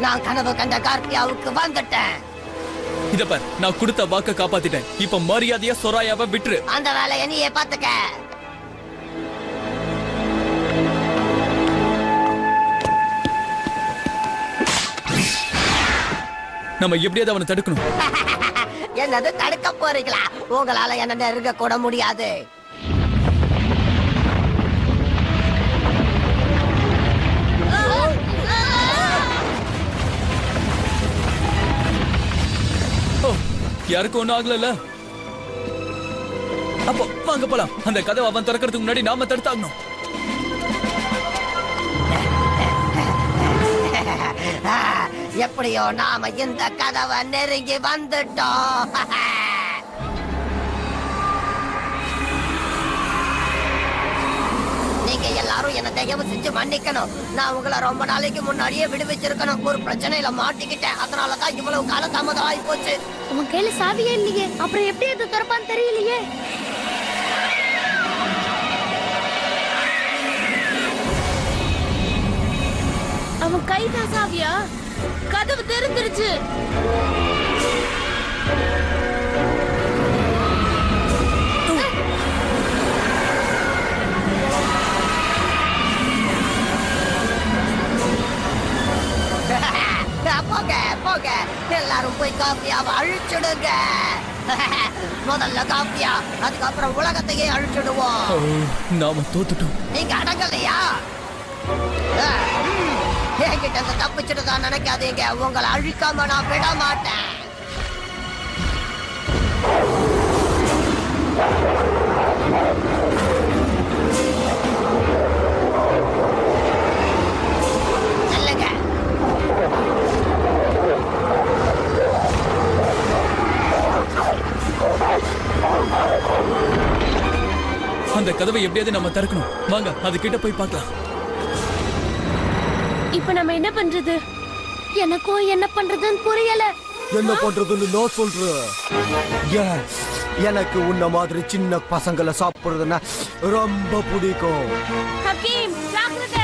நான் கனவு கண்ட கார்த்தியாவுக்கு வந்துட்டேன். இத பார், நான் கொடுத்த வாக்க காப்பாத்திட்டேன். இப்ப மரியாதையா சொராயாவை விட்டுரு. அந்த வேலையை நீயே பாத்துக்க. நம்ம எப்படியாவது அவனை தடுக்கணும். என்னது தடுக்க போறீங்களா? உங்களால என்ன நெருங்க கூட முடியாது. யாருக்கும் ஒண்ணும் ஆகல. அப்போ வாங்க போலாம். அந்த கதவை அவன் திறக்கிறதுக்கு முன்னாடி நாம தடுத்தாகணும். எப்படியோ நாம இந்த கதவை நெருங்கி வந்துட்டோம். நீங்க எல்லாரும் என்ன தயவு செஞ்சு மன்னிக்கணும். நான் உங்களை ரொம்ப நாளைக்கு முன்னாடியே விடுவிச்சிருக்கணும். ஒரு பிரச்சனையில மாட்டிக்கிட்டேன். அதனாலதான் இவ்வளவு கால தாமதம் ஆகி போச்சு. உன் கையில சாவியே இல்லையே, அப்புறம் எப்படி அது திறப்பான்னு தெரியலையே. அவன் கைதான் சாவியா? கதவு திறந்துருச்சு. போக போக எல்லாரும் போய் காப்பியாவை அழிச்சிடுங்க. முதல்ல காப்பியா, அதுக்கப்புறம் உலகத்தையே அழிச்சிடுவோம். நாம தோத்துட்டோம். நீங்க அடங்கலையா? என்கிட்ட தப்பிச்சுட்டு தான் நினைக்காதீங்க. உங்களை அழிக்காம நான் விட மாட்டேன். அந்த கதவை எப்படியாவது நம்ம திறக்கணும். வாங்க, அது கிட்ட போய் பார்க்கலாம். இப்ப நம்ம என்ன பண்றது? எனக்கும் என்ன பண்றதுன்னு புரியல. என்ன பண்றதுன்னு நான் சொல்றேன். எனக்கு உன்ன மாதிரி சின்ன பசங்களை சாப்பிடுறதுன்னா ரொம்ப பிடிக்கும். ஹக்கீம், ஜாக்கிரதை.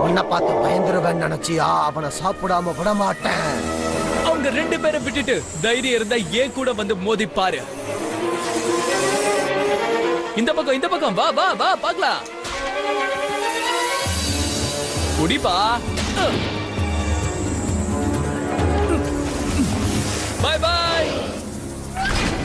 உன்னை பார்த்து பயந்துருவேன் நினைச்சியா? அவனை சாப்பிடாம விட மாட்டேன். அவங்க 2 பேரை விட்டுட்டு தைரியம் இருந்தா ஏன் கூட வந்து மோதி பாரு. இந்த பக்கம் வா வா வா, பார்க்கலாம். குடிப்பா.